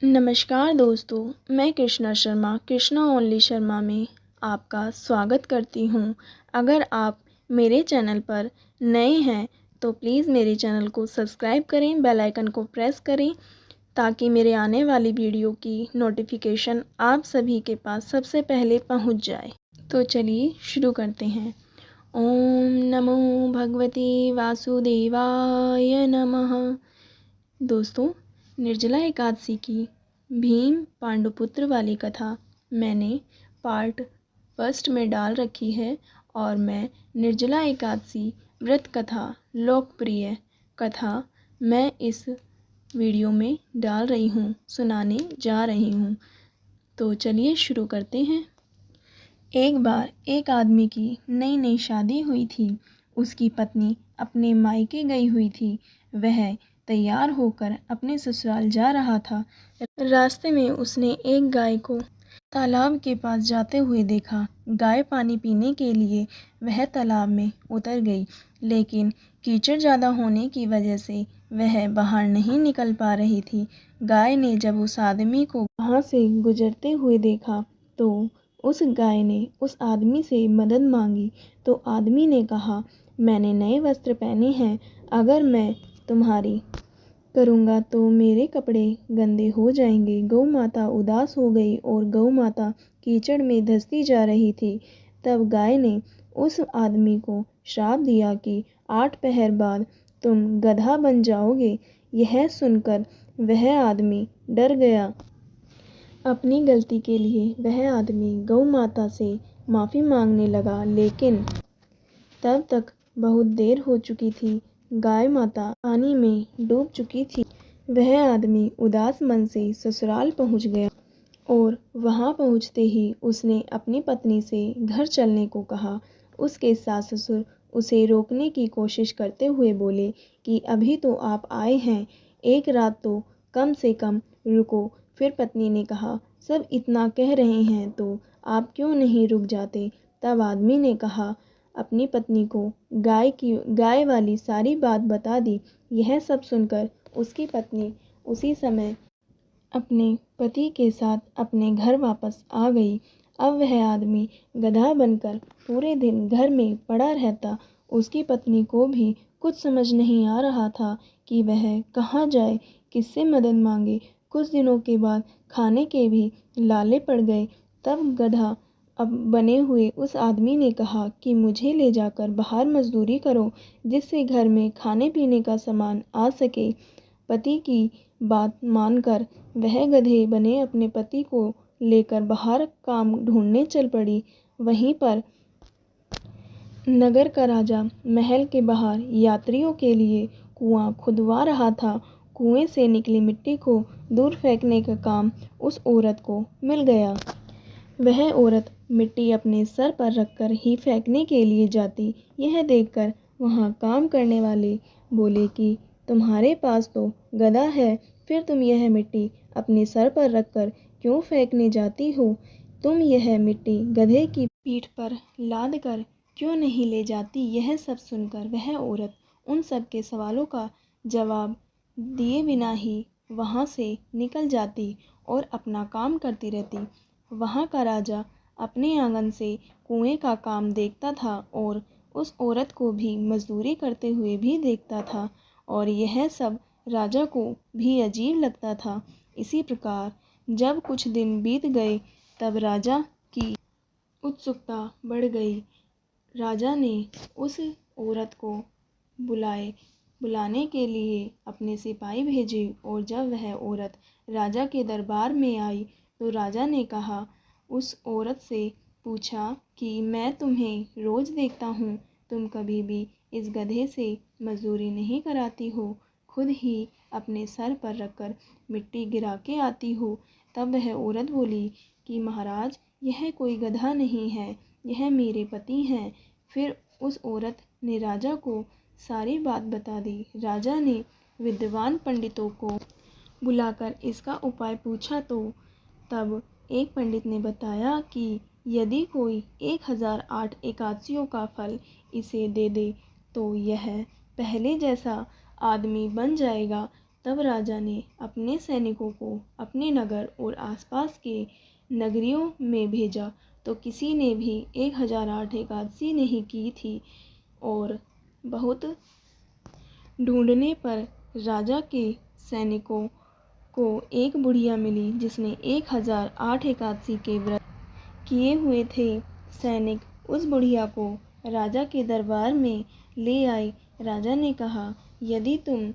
नमस्कार दोस्तों, मैं कृष्णा शर्मा कृष्णा ओनली शर्मा में आपका स्वागत करती हूँ। अगर आप मेरे चैनल पर नए हैं तो प्लीज़ मेरे चैनल को सब्सक्राइब करें, बेल आइकन को प्रेस करें ताकि मेरे आने वाली वीडियो की नोटिफिकेशन आप सभी के पास सबसे पहले पहुँच जाए। तो चलिए शुरू करते हैं। ओम नमो भगवते वासुदेवाय नमः। दोस्तों, निर्जला एकादशी की भीम पांडुपुत्र वाली कथा मैंने पार्ट फर्स्ट में डाल रखी है और मैं निर्जला एकादशी व्रत कथा लोकप्रिय कथा मैं इस वीडियो में डाल रही हूँ, सुनाने जा रही हूँ। तो चलिए शुरू करते हैं। एक बार एक आदमी की नई नई शादी हुई थी। उसकी पत्नी अपने मायके गई हुई थी। वह तैयार होकर अपने ससुराल जा रहा था। रास्ते में उसने एक गाय को तालाब के पास जाते हुए देखा। गाय पानी पीने के लिए वह तालाब में उतर गई, लेकिन कीचड़ ज़्यादा होने की वजह से वह बाहर नहीं निकल पा रही थी। गाय ने जब उस आदमी को वहाँ से गुजरते हुए देखा तो उस गाय ने उस आदमी से मदद मांगी। तो आदमी ने कहा, मैंने नए वस्त्र पहने हैं, अगर मैं तुम्हारी करूँगा तो मेरे कपड़े गंदे हो जाएंगे। गौ माता उदास हो गई और गौ माता कीचड़ में धंसती जा रही थी। तब गाय ने उस आदमी को श्राप दिया कि 8 पहर बाद तुम गधा बन जाओगे। यह सुनकर वह आदमी डर गया। अपनी गलती के लिए वह आदमी गौ माता से माफ़ी मांगने लगा, लेकिन तब तक बहुत देर हो चुकी थी। गाय माता पानी में डूब चुकी थी। वह आदमी उदास मन से ससुराल पहुंच गया और वहां पहुंचते ही उसने अपनी पत्नी से घर चलने को कहा। उसके सास ससुर उसे रोकने की कोशिश करते हुए बोले कि अभी तो आप आए हैं, एक रात तो कम से कम रुको। फिर पत्नी ने कहा, सब इतना कह रहे हैं तो आप क्यों नहीं रुक जाते। तब आदमी ने कहा, अपनी पत्नी को गाय वाली सारी बात बता दी। यह सब सुनकर उसकी पत्नी उसी समय अपने पति के साथ अपने घर वापस आ गई। अब वह आदमी गधा बनकर पूरे दिन घर में पड़ा रहता। उसकी पत्नी को भी कुछ समझ नहीं आ रहा था कि वह कहाँ जाए, किससे मदद मांगे। कुछ दिनों के बाद खाने के भी लाले पड़ गए। तब गधा अब बने हुए उस आदमी ने कहा कि मुझे ले जाकर बाहर मजदूरी करो, जिससे घर में खाने पीने का सामान आ सके। पति की बात मानकर वह गधे बने अपने पति को लेकर बाहर काम ढूंढने चल पड़ी। वहीं पर नगर का राजा महल के बाहर यात्रियों के लिए कुआं खुदवा रहा था। कुएं से निकली मिट्टी को दूर फेंकने का काम उस औरत को मिल गया। वह औरत मिट्टी अपने सर पर रखकर ही फेंकने के लिए जाती। यह देखकर वहाँ काम करने वाले बोले कि तुम्हारे पास तो गधा है, फिर तुम यह मिट्टी अपने सर पर रखकर क्यों फेंकने जाती हो। तुम यह मिट्टी गधे की पीठ पर लाद कर क्यों नहीं ले जाती। यह सब सुनकर वह औरत उन सब के सवालों का जवाब दिए बिना ही वहाँ से निकल जाती और अपना काम करती रहती। वहाँ का राजा अपने आंगन से कुएं का काम देखता था और उस औरत को भी मजदूरी करते हुए भी देखता था, और यह सब राजा को भी अजीब लगता था। इसी प्रकार जब कुछ दिन बीत गए तब राजा की उत्सुकता बढ़ गई। राजा ने उस औरत को बुलाने के लिए अपने सिपाही भेजे, और जब वह औरत राजा के दरबार में आई तो राजा ने कहा, उस औरत से पूछा कि मैं तुम्हें रोज़ देखता हूँ, तुम कभी भी इस गधे से मजदूरी नहीं कराती हो, खुद ही अपने सर पर रखकर मिट्टी गिरा के आती हो। तब वह औरत बोली कि महाराज, यह कोई गधा नहीं है, यह मेरे पति हैं। फिर उस औरत ने राजा को सारी बात बता दी। राजा ने विद्वान पंडितों को बुलाकर इसका उपाय पूछा तो तब एक पंडित ने बताया कि यदि कोई 1008 एकादशियों का फल इसे दे दे तो यह पहले जैसा आदमी बन जाएगा। तब राजा ने अपने सैनिकों को अपने नगर और आसपास के नगरियों में भेजा, तो किसी ने भी 1008 एकादशी नहीं की थी। और बहुत ढूंढने पर राजा के सैनिकों को एक बुढ़िया मिली जिसने 1008 एकादशी के व्रत किए हुए थे। सैनिक उस बुढ़िया को राजा के दरबार में ले आए। राजा ने कहा, यदि तुम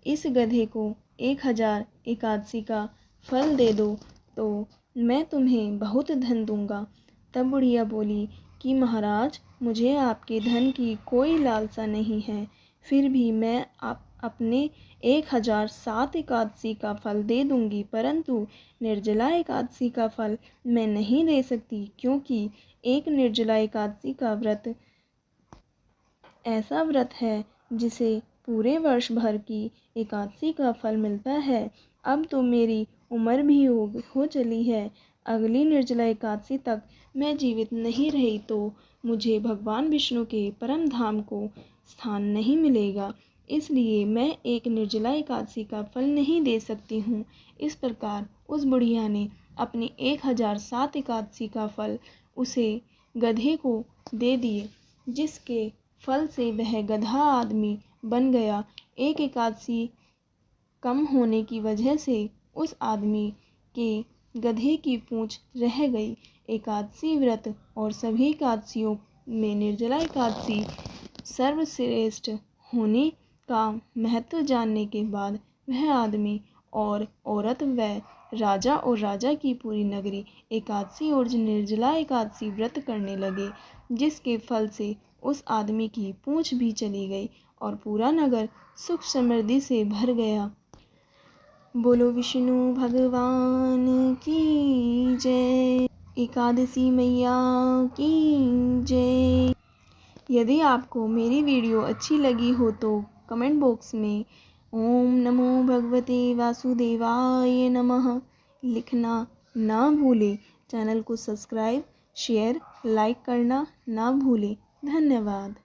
इस गधे को 1000 एकादशी का फल दे दो तो मैं तुम्हें बहुत धन दूंगा। तब बुढ़िया बोली कि महाराज, मुझे आपके धन की कोई लालसा नहीं है, फिर भी मैं अपने 1007 एकादशी का फल दे दूंगी, परंतु निर्जला एकादशी का फल मैं नहीं दे सकती, क्योंकि एक निर्जला एकादशी का व्रत ऐसा व्रत है जिसे पूरे वर्ष भर की एकादशी का फल मिलता है। अब तो मेरी उम्र भी हो चली है, अगली निर्जला एकादशी तक मैं जीवित नहीं रही तो मुझे भगवान विष्णु के परम धाम को स्थान नहीं मिलेगा, इसलिए मैं एक निर्जला एकादशी का फल नहीं दे सकती हूँ। इस प्रकार उस बुढ़िया ने अपनी 1007 एकादशी का फल उसे गधे को दे दिए, जिसके फल से वह गधा आदमी बन गया। एक एकादशी कम होने की वजह से उस आदमी के गधे की पूंछ रह गई। एकादशी व्रत और सभी एकादशियों में निर्जला एकादशी सर्वश्रेष्ठ होने का महत्व जानने के बाद वह आदमी और औरत व राजा और राजा की पूरी नगरी एकादशी और निर्जला एकादशी व्रत करने लगे, जिसके फल से उस आदमी की पूंछ भी चली गई और पूरा नगर सुख समृद्धि से भर गया। बोलो विष्णु भगवान की जय, एकादशी मैया की जय। यदि आपको मेरी वीडियो अच्छी लगी हो तो कमेंट बॉक्स में ओम नमो भगवते वासुदेवाय नमः लिखना ना भूलें। चैनल को सब्सक्राइब, शेयर, लाइक करना ना भूलें। धन्यवाद।